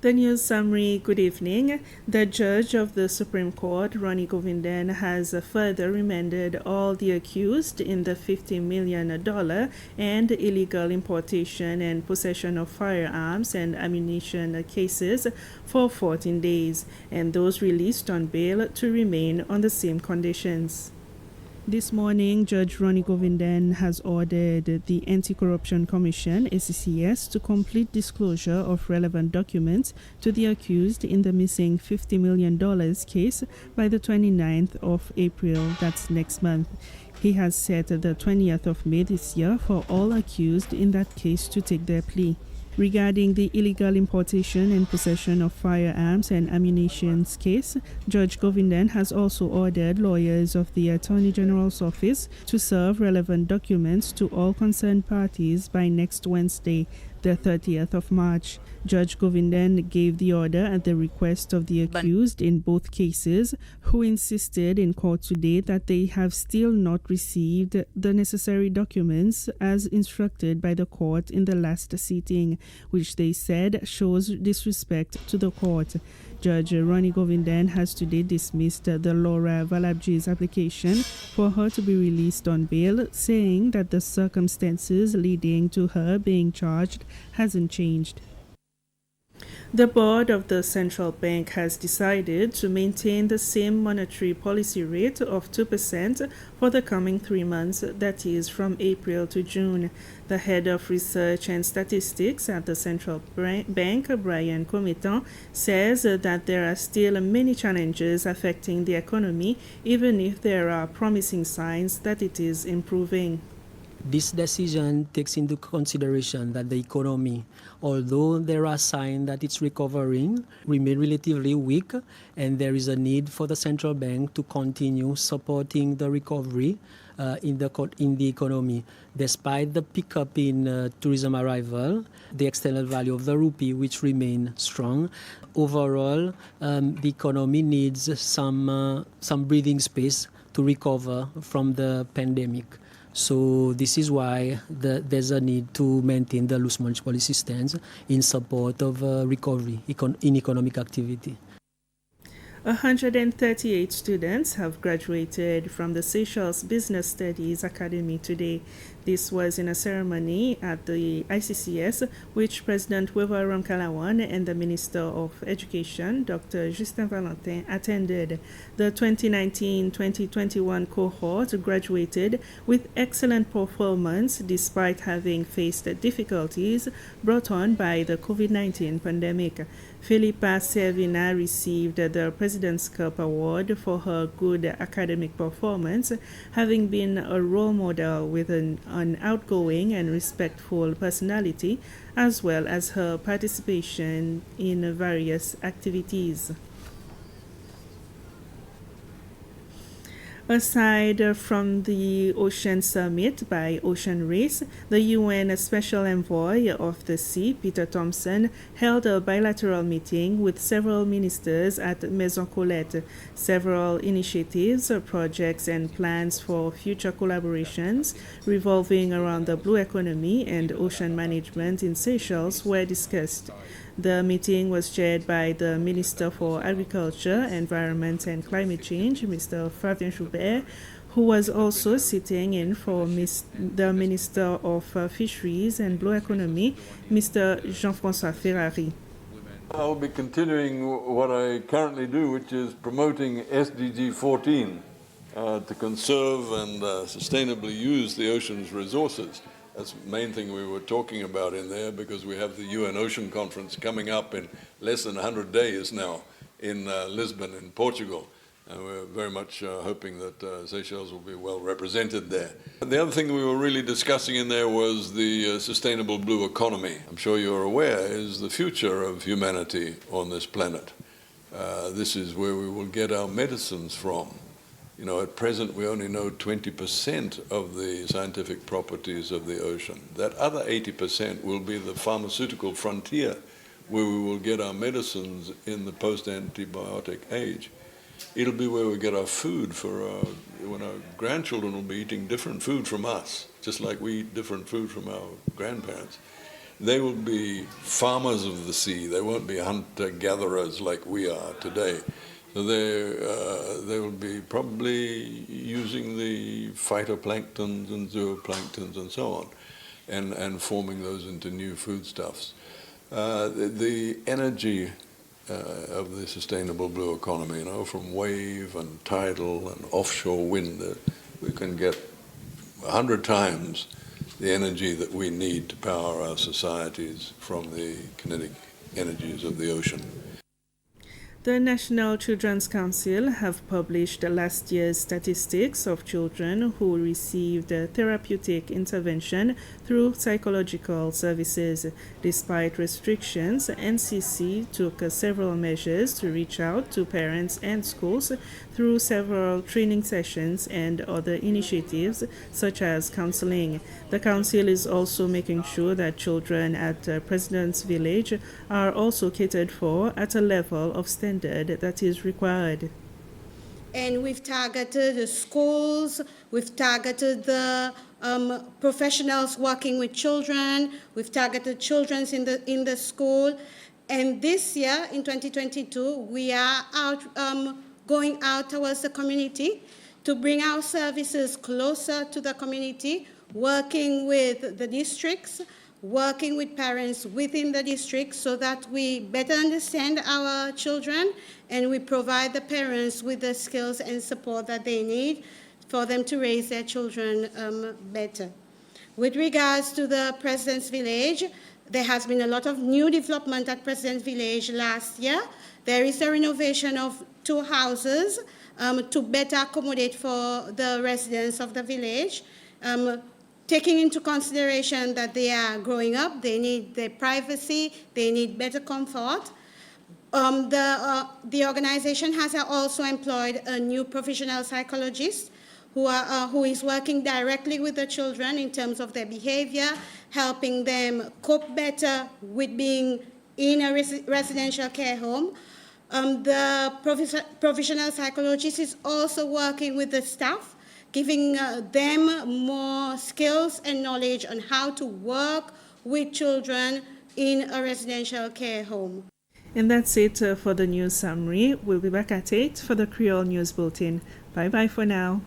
The news summary. Good evening. The judge of the Supreme Court, Ronnie Govindan, has further remanded all the accused in the $50 million and illegal importation and possession of firearms and ammunition cases for 14 days, and those released on bail to remain on the same conditions. This morning, Judge Ronnie Govindan has ordered the Anti-Corruption Commission, ACCS, to complete disclosure of relevant documents to the accused in the missing $50 million case by the 29th of April, that's next month. He has set the 20th of May this year for all accused in that case to take their plea. Regarding the illegal importation and possession of firearms and ammunition case, Judge Govindan has also ordered lawyers of the Attorney General's office to serve relevant documents to all concerned parties by next Wednesday, the 30th of March. Judge Govindan gave the order at the request of the accused in both cases, who insisted in court today that they have still not received the necessary documents as instructed by the court in the last sitting, which they said shows disrespect to the court. Judge Ronnie Govindan has today dismissed the Laura Valabji's application for her to be released on bail, saying that the circumstances leading to her being charged hasn't changed. The board of the central bank has decided to maintain the same monetary policy rate of 2% for the coming 3 months, that is, from April to June. The head of research and statistics at the central bank, Brian Cometan, says that there are still many challenges affecting the economy, even if there are promising signs that it is improving. This decision takes into consideration that the economy, although there are signs that it's recovering, remain relatively weak, and there is a need for the central bank to continue supporting the recovery in the economy. Despite the pickup in tourism arrival, the external value of the rupee, which remain strong, overall, the economy needs some breathing space to recover from the pandemic. So this is why there's a need to maintain the loose monetary policy stance in support of recovery in economic activity. 138 students have graduated from the Seychelles Business Studies Academy today. This was in a ceremony at the ICCS, which President Weber Ramkalawan and the Minister of Education, Dr. Justin Valentin, attended. The 2019-2021 cohort graduated with excellent performance despite having faced difficulties brought on by the COVID-19 pandemic. Philippa Servina received the President's Cup Award for her good academic performance, having been a role model with an outgoing and respectful personality, as well as her participation in various activities. Aside from the Ocean Summit by Ocean Race, the UN Special Envoy of the Sea, Peter Thompson, held a bilateral meeting with several ministers at Maison Colette. Several initiatives, projects, and plans for future collaborations revolving around the blue economy and ocean management in Seychelles were discussed. The meeting was chaired by the Minister for Agriculture, Environment and Climate Change, Mr. Fabien Joubert, who was also sitting in for the Minister of Fisheries and Blue Economy, Mr. Jean-François Ferrari. I'll be continuing what I currently do, which is promoting SDG 14 to conserve and sustainably use the ocean's resources. That's the main thing we were talking about in there, because we have the UN Ocean Conference coming up in less than 100 days now in Lisbon in Portugal. And we're very much hoping that Seychelles will be well represented there. And the other thing we were really discussing in there was the sustainable blue economy. I'm sure you're aware is the future of humanity on this planet. This is where we will get our medicines from. You know, at present we only know 20% of the scientific properties of the ocean. That other 80% will be the pharmaceutical frontier, where we will get our medicines in the post-antibiotic age. It'll be where we get our food for when our grandchildren will be eating different food from us, just like we eat different food from our grandparents. They will be farmers of the sea. They won't be hunter-gatherers like we are today. So they will be probably using the phytoplanktons and zooplanktons and so on, and forming those into new foodstuffs. The energy of the sustainable blue economy, from wave and tidal and offshore wind, we can get 100 times the energy that we need to power our societies from the kinetic energies of the ocean. The National Children's Council have published last year's statistics of children who received therapeutic intervention through psychological services. Despite restrictions, NCC took several measures to reach out to parents and schools through several training sessions and other initiatives such as counseling. The Council is also making sure that children at President's Village are also catered for at a level of standard that is required. And we've targeted the schools, we've targeted the professionals working with children, we've targeted children in the school. And this year, in 2022, we are going out towards the community to bring our services closer to the community, working with the districts, working with parents within the district so that we better understand our children and we provide the parents with the skills and support that they need for them to raise their children better. With regards to the President's Village, there has been a lot of new development at President's Village last year. There is a renovation of 2 houses to better accommodate for the residents of the village. Taking into consideration that they are growing up, they need their privacy, they need better comfort. The organization has also employed a new professional psychologist who is working directly with the children in terms of their behavior, helping them cope better with being in a residential care home. The professional psychologist is also working with the staff, giving them more skills and knowledge on how to work with children in a residential care home. And that's it for the news summary. We'll be back at 8 for the Creole News Bulletin. Bye-bye for now.